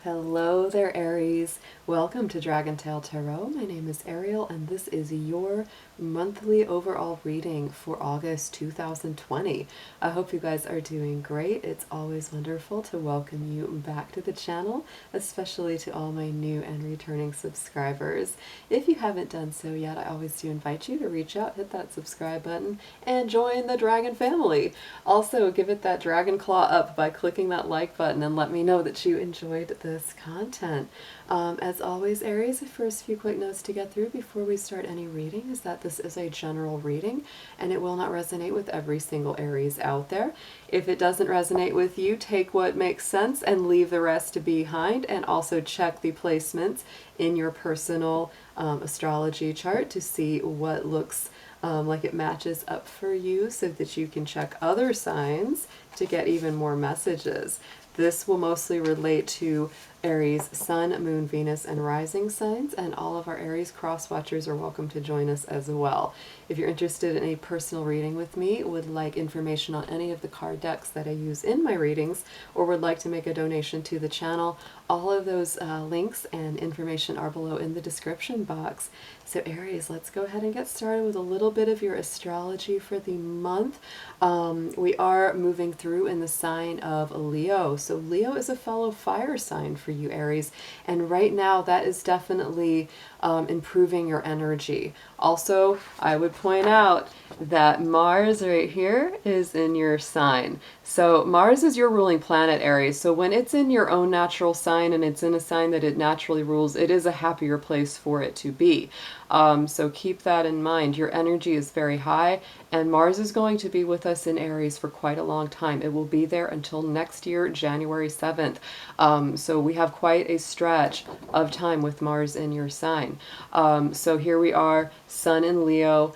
Hello there, Aries. Welcome to DragonTaleTarot. My name is Ariel, and this is your monthly overall reading for August 2020. I hope you guys are doing great. It's always wonderful to welcome you back to the channel, especially to all my new and returning subscribers. If you haven't done so yet, I always do invite you to reach out, hit that subscribe button, and join the Dragon family. Also, give it that dragon claw up by clicking that like button and let me know that you enjoyed this content. As always, Aries, the first few quick notes to get through before we start any reading is that this is a general reading and it will not resonate with every single Aries out there. If it doesn't resonate with you, take what makes sense and leave the rest behind, and also check the placements in your personal astrology chart to see what looks like it matches up for you so that you can check other signs to get even more messages. This will mostly relate to Aries Sun, Moon, Venus, and Rising signs, and all of our Aries cross-watchers are welcome to join us as well. If you're interested in a personal reading with me, would like information on any of the card decks that I use in my readings, or would like to make a donation to the channel, all of those links and information are below in the description box. So Aries, let's go ahead and get started with a little bit of your astrology for the month. We are moving through in the sign of Leo. So Leo is a fellow fire sign for you, Aries, and right now that is definitely improving your energy. Also, I would point out that Mars right here is in your sign. So Mars is your ruling planet, Aries. So when it's in your own natural sign and it's in a sign that it naturally rules, it is a happier place for it to be. So keep that in mind. Your energy is very high, and Mars is going to be with us in Aries for quite a long time. It will be there until next year, January 7th. So we have quite a stretch of time with Mars in your sign. So here we are, Sun in Leo.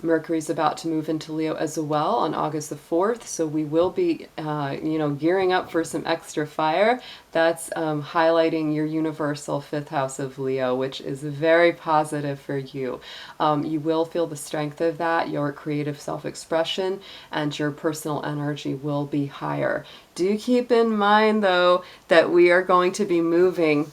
Mercury's about to move into Leo as well on August the 4th, so we will be, gearing up for some extra fire. That's highlighting your universal 5th house of Leo, which is very positive for you. You will feel the strength of that, your creative self-expression, and your personal energy will be higher. Do keep in mind, though, that we are going to be moving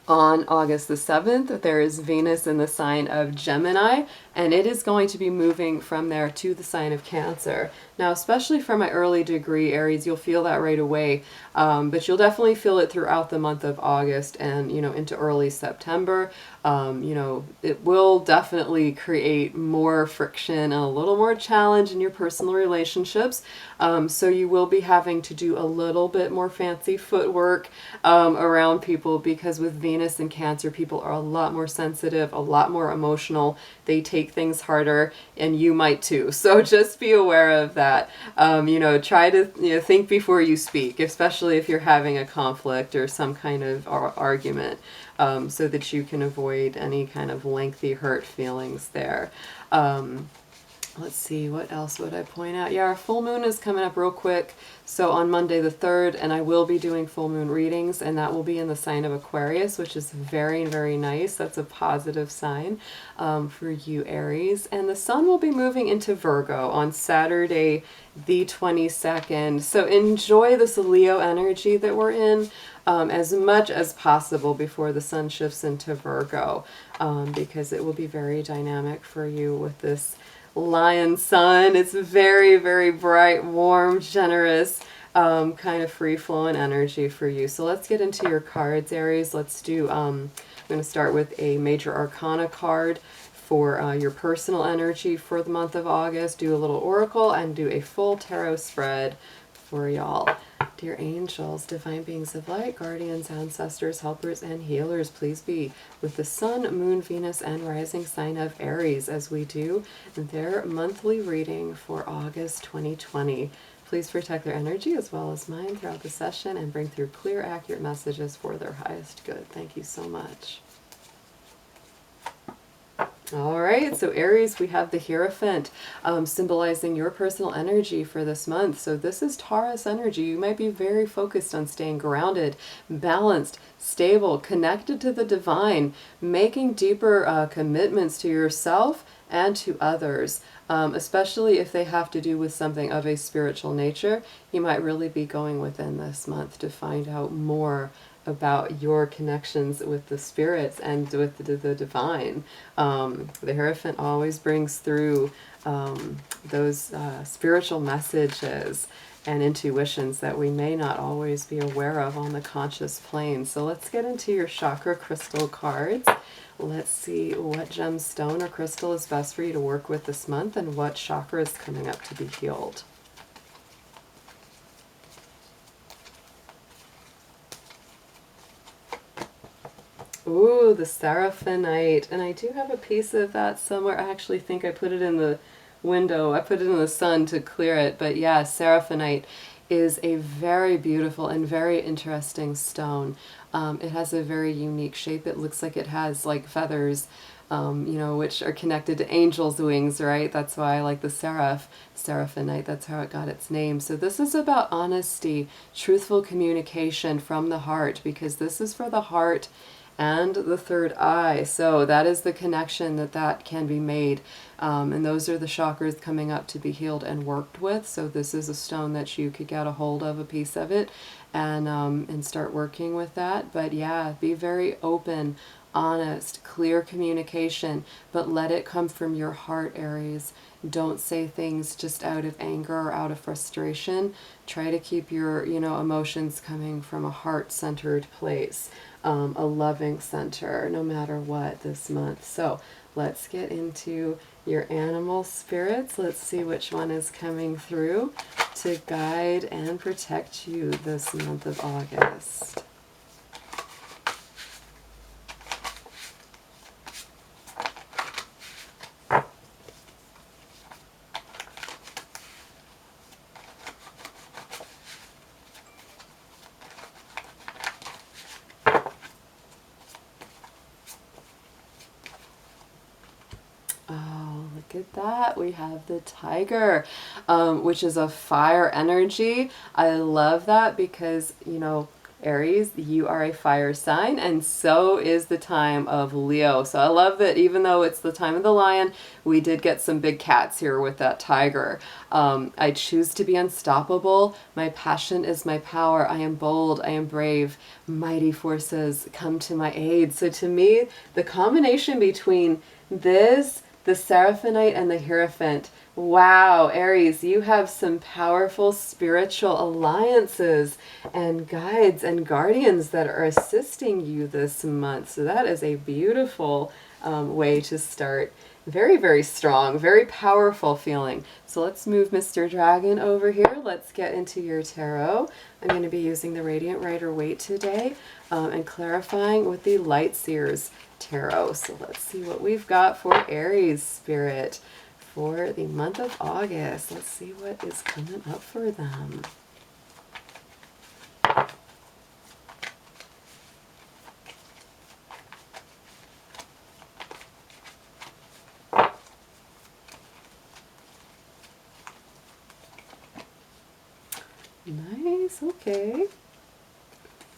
on August the 7th. There is Venus in the sign of Gemini, and it is going to be moving from there to the sign of Cancer. Now, especially for my early degree Aries, you'll feel that right away, but you'll definitely feel it throughout the month of August and, into early September. It will definitely create more friction and a little more challenge in your personal relationships. So you will be having to do a little bit more fancy footwork around people, because with Venus and Cancer, people are a lot more sensitive, a lot more emotional. They take things harder, and you might too. So just be aware of that. Try to think before you speak, especially if you're having a conflict or some kind of argument, so that you can avoid any kind of lengthy hurt feelings there. Let's see, what else would I point out? Yeah, our full moon is coming up real quick. So on Monday the 3rd, and I will be doing full moon readings, and that will be in the sign of Aquarius, which is very, very nice. That's a positive sign for you, Aries. And the sun will be moving into Virgo on Saturday the 22nd. So enjoy this Leo energy that we're in as much as possible before the sun shifts into Virgo, because it will be very dynamic for you with this Lion sun. It's very, very bright, warm, generous, kind of free-flowing energy for you. So let's get into your cards, Aries. Let's do, I'm going to start with a major arcana card for your personal energy for the month of August, do a little oracle, and do a full tarot spread for y'all. Dear angels, divine beings of light, guardians, ancestors, helpers, and healers, please be with the sun, moon, Venus, and rising sign of Aries as we do their monthly reading for August 2020. Please protect their energy as well as mine throughout the session and bring through clear, accurate messages for their highest good. Thank you so much. All right, so Aries, we have the Hierophant, symbolizing your personal energy for this month. So this is Taurus energy. You might be very focused on staying grounded, balanced, stable, connected to the divine, making deeper commitments to yourself and to others, especially if they have to do with something of a spiritual nature. You might really be going within this month to find out more about your connections with the spirits and with the divine. The Hierophant always brings through those spiritual messages and intuitions that we may not always be aware of on the conscious plane. So let's get into your chakra crystal cards. Let's see what gemstone or crystal is best for you to work with this month and what chakra is coming up to be healed. Ooh, the Seraphonite. And I do have a piece of that somewhere. I actually think I put it in the window. I put it in the sun to clear it. But yeah, Seraphonite is a very beautiful and very interesting stone. It has a very unique shape. It looks like it has like feathers, you know, which are connected to angels' wings, right? That's why I like the Seraphonite. That's how it got its name. So this is about honesty, truthful communication from the heart, because this is for the heart and the third eye. So that is the connection that can be made. And those are the chakras coming up to be healed and worked with. So this is a stone that you could get a hold of, a piece of it, and start working with that. But yeah, be very open, honest, clear communication, but let it come from your heart, Aries. Don't say things just out of anger or out of frustration. Try to keep your, you know, emotions coming from a heart-centered place, a loving center, no matter what this month. So let's get into your animal spirits. Let's see which one is coming through to guide and protect you this month of August. Look at that. We have the tiger, which is a fire energy. I love that because, you know, Aries, you are a fire sign, and so is the time of Leo. So I love that even though it's the time of the lion, we did get some big cats here with that tiger. I choose to be unstoppable. My passion is my power. I am bold. I am brave. Mighty forces come to my aid. So to me, the combination between this, the Seraphonite, and the Hierophant. Wow, Aries, you have some powerful spiritual alliances and guides and guardians that are assisting you this month. So that is a beautiful way to start. Very, very strong, very powerful feeling. So let's move Mr. Dragon over here. Let's get into your tarot. I'm going to be using the Radiant Rider-Waite today and clarifying with the Light Seers Tarot. So let's see what we've got for Aries spirit for the month of August. Let's see what is coming up for them. Nice, okay.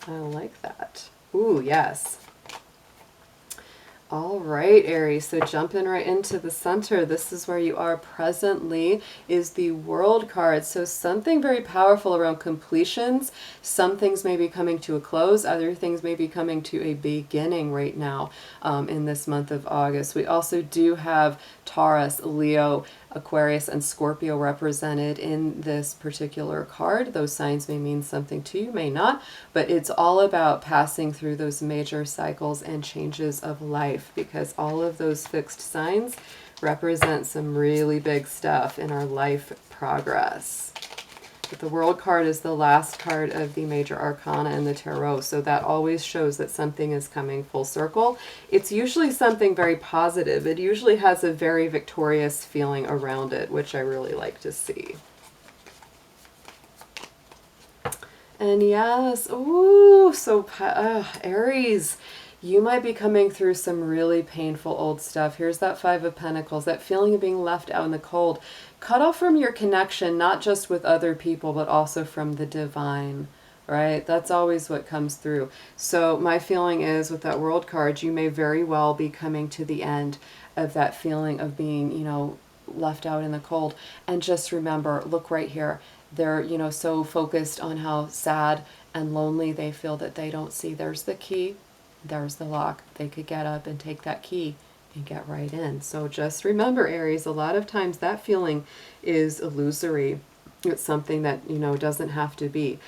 I like that. Ooh, yes. All right, Aries, so jumping right into the center, this is where you are presently, is the World card. So something very powerful around completions. Some things may be coming to a close, other things may be coming to a beginning right now in this month of August. We also do have Taurus, Leo, Aquarius, and Scorpio represented in this particular card. Those signs may mean something to you, may not, but it's all about passing through those major cycles and changes of life, because all of those fixed signs represent some really big stuff in our life progress. But the World card is the last card of the major arcana in the tarot, so that always shows that something is coming full circle. It's usually something very positive. It usually has a very victorious feeling around it, which I really like to see. And yes, ooh, so Aries, you might be coming through some really painful old stuff. Here's that Five of Pentacles, that feeling of being left out in the cold. Cut off from your connection, not just with other people, but also from the divine, right? That's always what comes through. So my feeling is with that World card, you may very well be coming to the end of that feeling of being, you know, left out in the cold. And just remember, look right here. They're, you know, so focused on how sad and lonely. They feel that they don't see, there's the key, there's the lock. They could get up and take that key and get right in. So just remember, Aries, a lot of times that feeling is illusory. It's something that, you know, doesn't have to be.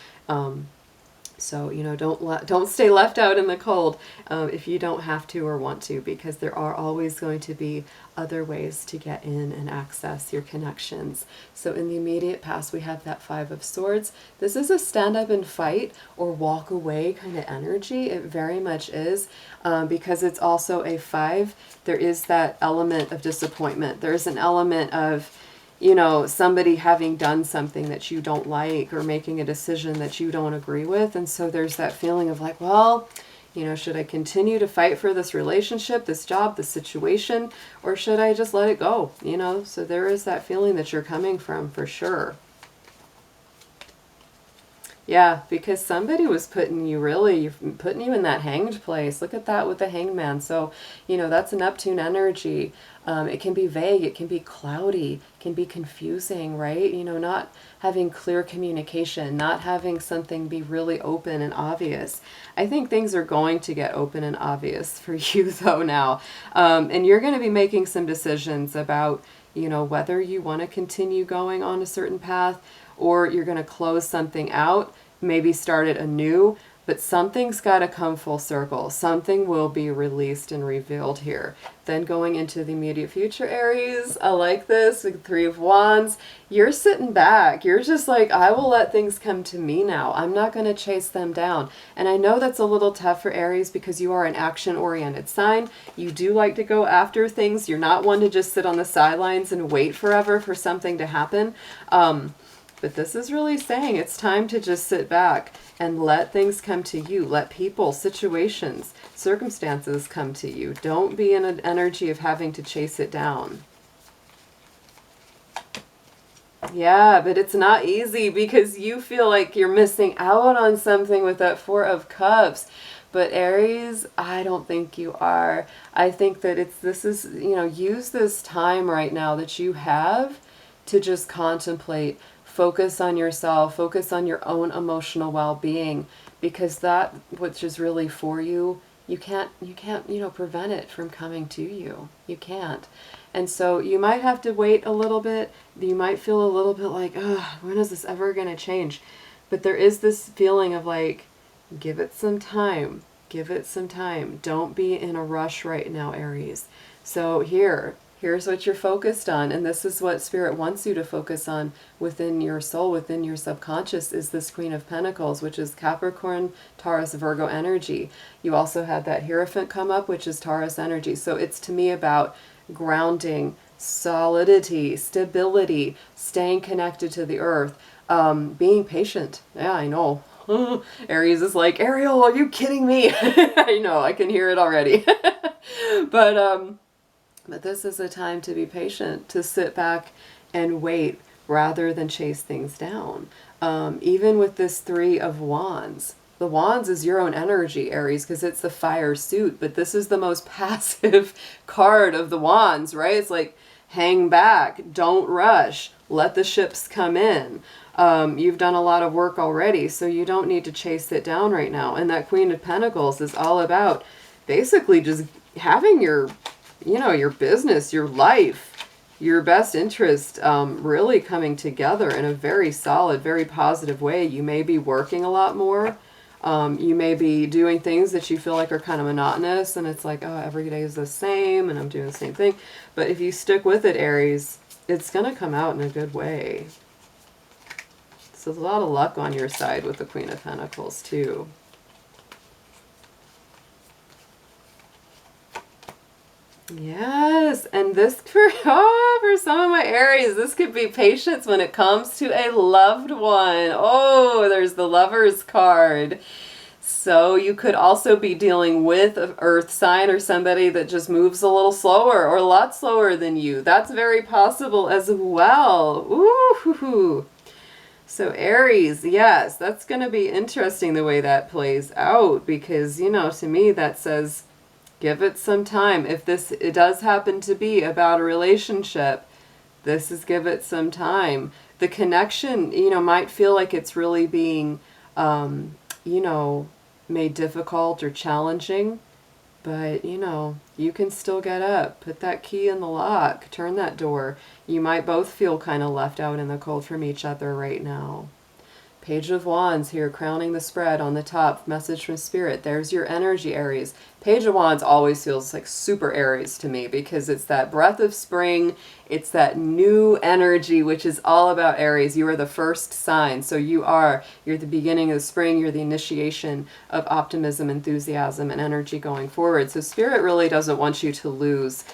So, you know, don't stay left out in the cold if you don't have to or want to, because there are always going to be other ways to get in and access your connections. So in the immediate past, we have that Five of Swords. This is a stand up and fight or walk away kind of energy. It very much is, because it's also a 5. There is that element of disappointment. There's an element of, you know, somebody having done something that you don't like or making a decision that you don't agree with. And so there's that feeling of like, well, you know, should I continue to fight for this relationship, this job, this situation, or should I just let it go? You know, so there is that feeling that you're coming from for sure. Yeah, because somebody was putting you in that hanged place. Look at that with the Hanged Man. So, you know, that's a Neptune energy. It can be vague, it can be cloudy, it can be confusing, right? You know, not having clear communication, not having something be really open and obvious. I think things are going to get open and obvious for you though now. And you're going to be making some decisions about, you know, whether you want to continue going on a certain path, or you're going to close something out, maybe start it anew, but something's got to come full circle. Something will be released and revealed here. Then going into the immediate future, Aries, I like this, with 3 of Wands. You're sitting back. You're just like, I will let things come to me now. I'm not going to chase them down. And I know that's a little tough for Aries because you are an action-oriented sign. You do like to go after things. You're not one to just sit on the sidelines and wait forever for something to happen. But this is really saying it's time to just sit back and let things come to you. Let people, situations, circumstances come to you. Don't be in an energy of having to chase it down. Yeah, but it's not easy because you feel like you're missing out on something with that 4 of Cups. But Aries, I don't think you are. I think that you know, use this time right now that you have to just contemplate. Focus on yourself, focus on your own emotional well-being, because that which is really for you, you can't, you know, prevent it from coming to you. You can't. And so you might have to wait a little bit. You might feel a little bit like, oh, when is this ever going to change? But there is this feeling of like, give it some time. Give it some time. Don't be in a rush right now, Aries. So here's what you're focused on, and this is what Spirit wants you to focus on within your soul, within your subconscious, is this Queen of Pentacles, which is Capricorn, Taurus, Virgo energy. You also had that Hierophant come up, which is Taurus energy. So it's to me about grounding, solidity, stability, staying connected to the earth, being patient. Yeah, I know. Aries is like, Ariel, are you kidding me? I know, I can hear it already. But this is a time to be patient, to sit back and wait rather than chase things down. Even with this 3 of Wands, the Wands is your own energy, Aries, because it's the fire suit, but this is the most passive card of the Wands, right? It's like, hang back, don't rush, let the ships come in. You've done a lot of work already, so you don't need to chase it down right now. And that Queen of Pentacles is all about basically just having your, you know, your business, your life, your best interest really coming together in a very solid, very positive way. You may be working a lot more. You may be doing things that you feel like are kind of monotonous, and it's like, oh, every day is the same and I'm doing the same thing. But if you stick with it, Aries, it's going to come out in a good way. So there's a lot of luck on your side with the Queen of Pentacles too. Yes, and this for some of my Aries, this could be patience when it comes to a loved one. Oh, there's the Lover's card. So you could also be dealing with an earth sign or somebody that just moves a little slower or a lot slower than you. That's very possible as well. Ooh. So Aries, yes, that's going to be interesting the way that plays out, because, you know, to me that says, give it some time. If it does happen to be about a relationship, this is give it some time. The connection, you know, might feel like it's really being you know, made difficult or challenging. But, you know, you can still get up, put that key in the lock, turn that door. You might both feel kind of left out in the cold from each other right now. Page of Wands here, crowning the spread on the top, message from Spirit. There's your energy, Aries. Page of Wands always feels like super Aries to me because it's that breath of spring. It's that new energy, which is all about Aries. You are the first sign. So you're the beginning of the spring. You're the initiation of optimism, enthusiasm, and energy going forward. So Spirit really doesn't want you to lose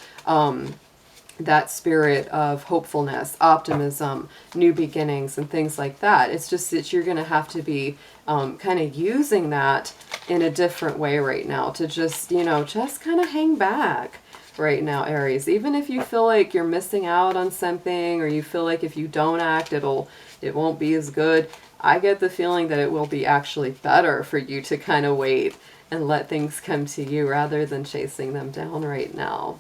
that spirit of hopefulness, optimism, new beginnings, and things like that. It's just that you're going to have to be kind of using that in a different way right now to just, you know, just kind of hang back right now, Aries. Even if you feel like you're missing out on something, or you feel like if you don't act, it won't be as good. I get the feeling that it will be actually better for you to kind of wait and let things come to you rather than chasing them down right now.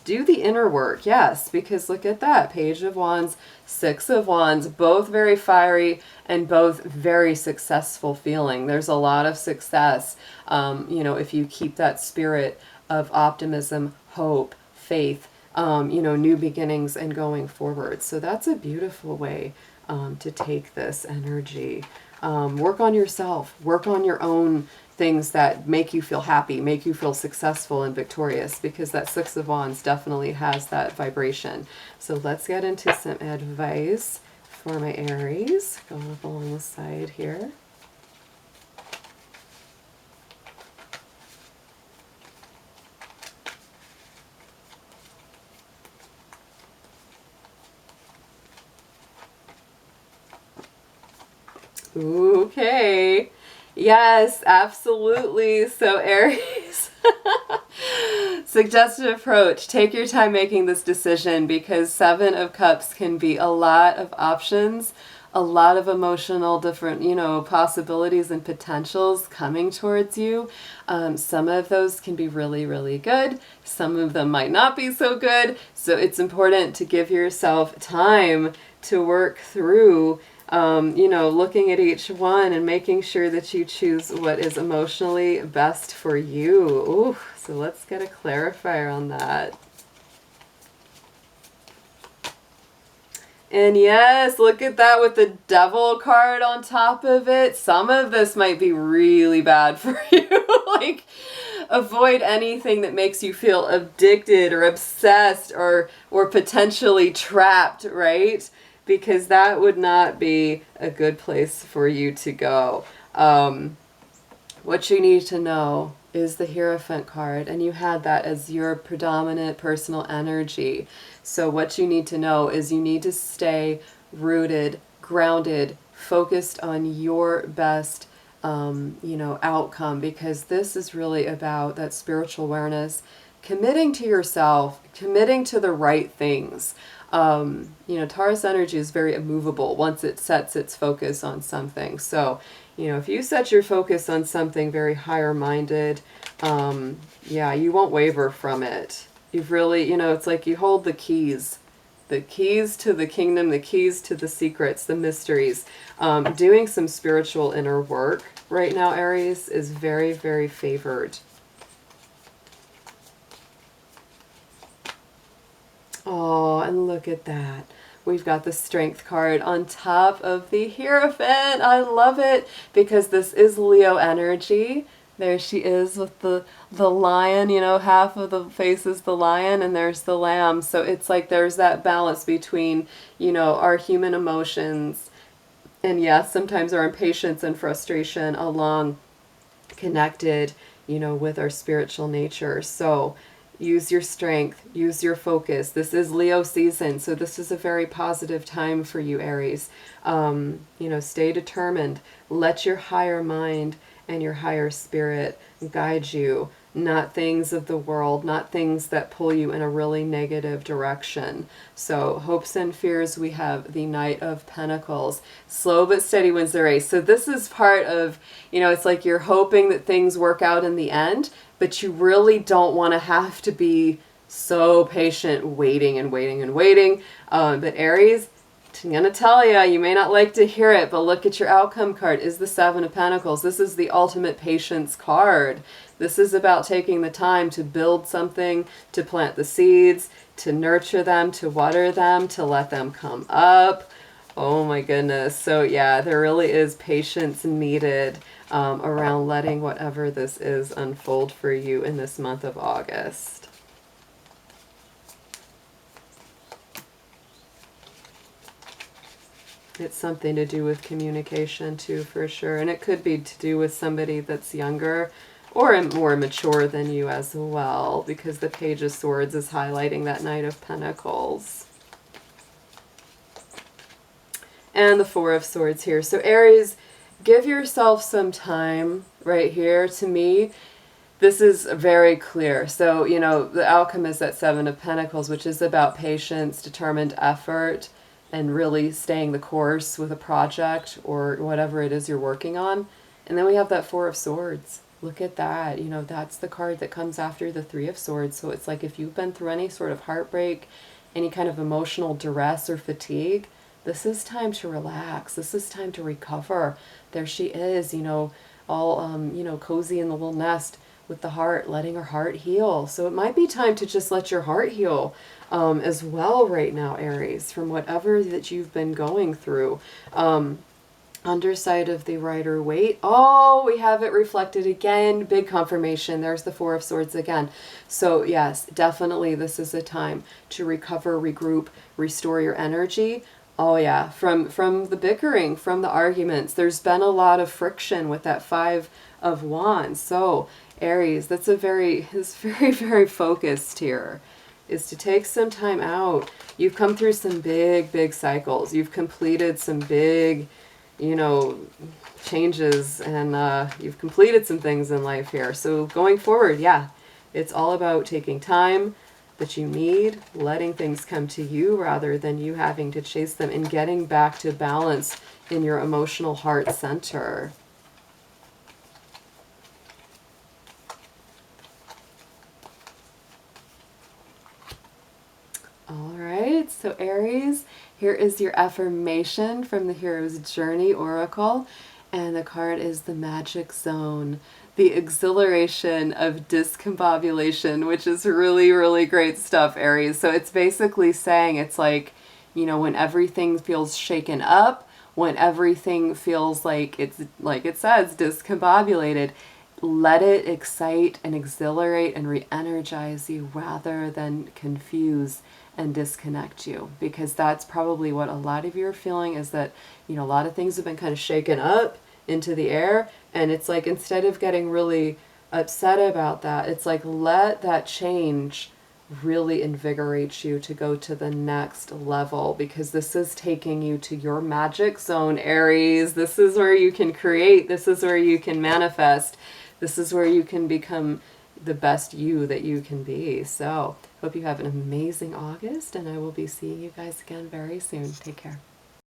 Do the inner work, yes, because look at that. Page of Wands, Six of Wands, both very fiery and both very successful feeling. There's a lot of success, you know, if you keep that spirit of optimism, hope, faith, you know, new beginnings and going forward. So that's a beautiful way to take this energy. Work on yourself, work on your own things that make you feel happy, make you feel successful and victorious, because that Six of Wands definitely has that vibration. So let's get into some advice for my Aries. Go up along the side here. Okay. Yes, absolutely. So Aries, suggested approach. Take your time making this decision, because Seven of Cups can be a lot of options, a lot of emotional different, you know, possibilities and potentials coming towards you. Some of those can be really, really good. Some of them might not be so good. So it's important to give yourself time to work through you know, looking at each one and making sure that you choose what is emotionally best for you. Ooh, so let's get a clarifier on that. And yes, look at that with the Devil card on top of it. Some of this might be really bad for you. Like, avoid anything that makes you feel addicted or obsessed or potentially trapped, right? Because that would not be a good place for you to go. What you need to know is the Hierophant card, and you had that as your predominant personal energy. So what you need to know is you need to stay rooted, grounded, focused on your best you know, outcome, because this is really about that spiritual awareness, committing to yourself, committing to the right things. You know, Taurus energy is very immovable once it sets its focus on something. So, you know, if you set your focus on something very higher minded, yeah, you won't waver from it. You've really, you know, it's like you hold the keys to the kingdom, the keys to the secrets, the mysteries. Doing some spiritual inner work right now, Aries, is very, very favored. Oh, and look at that. We've got the Strength card on top of the Hierophant. I love it because this is Leo energy. There she is with the lion, you know, half of the face is the lion and there's the lamb. So it's like there's that balance between, you know, our human emotions and yes, sometimes our impatience and frustration along connected, you know, with our spiritual nature. So use your strength, use your focus. This is Leo season, so this is a very positive time for you, Aries. You know, stay determined. Let your higher mind and your higher spirit guide you, not things of the world, not things that pull you in a really negative direction. So hopes and fears, we have the Knight of Pentacles. Slow but steady wins the race. So this is part of, you know, it's like you're hoping that things work out in the end, but you really don't want to have to be so patient waiting and waiting and waiting. But Aries, I'm going to tell you, you may not like to hear it, but look at your outcome card. Is the Seven of Pentacles. This is the ultimate patience card. This is about taking the time to build something, to plant the seeds, to nurture them, to water them, to let them come up. Oh my goodness. So yeah, there really is patience needed around letting whatever this is unfold for you in this month of August. It's something to do with communication too, for sure. And it could be to do with somebody that's younger or more mature than you as well, because the Page of Swords is highlighting that Knight of Pentacles. And the Four of Swords here. So Aries, give yourself some time right here. To me, this is very clear. So, you know, the outcome is that Seven of Pentacles, which is about patience, determined effort, and really staying the course with a project or whatever it is you're working on. And then we have that Four of Swords. Look at that. You know, that's the card that comes after the Three of Swords. So it's like if you've been through any sort of heartbreak, any kind of emotional duress or fatigue, this is time to relax. This is time to recover. There she is, you know, all, you know, cozy in the little nest with the heart, letting her heart heal. So it might be time to just let your heart heal as well right now, Aries, from whatever that you've been going through. Underside of the Rider-Waite. Oh, we have it reflected again. Big confirmation. There's the Four of Swords again. So yes, definitely this is a time to recover, regroup, restore your energy. Oh yeah, from the bickering, from the arguments. There's been a lot of friction with that Five of Wands. So Aries, it's very, very focused here, is to take some time out. You've come through some big cycles. You've completed some big, you know, changes, and you've completed some things in life here. So going forward, yeah, it's all about taking time that you need, letting things come to you rather than you having to chase them, and getting back to balance in your emotional heart center. All right, so Aries, here is your affirmation from the Hero's Journey Oracle, and the card is the Magic Zone, the exhilaration of discombobulation, which is really great stuff, Aries. So it's basically saying, it's like, you know, when everything feels shaken up, when everything feels like it's, like it says, discombobulated, let it excite and exhilarate and re-energize you rather than confuse and disconnect you, because that's probably what a lot of you are feeling, is that, you know, a lot of things have been kind of shaken up into the air, and it's like, instead of getting really upset about that, it's like, let that change really invigorate you to go to the next level, because this is taking you to your magic zone, Aries. This is where you can create. This is where you can manifest. This is where you can become the best you that you can be. So hope you have an amazing August, and I will be seeing you guys again very soon. Take care.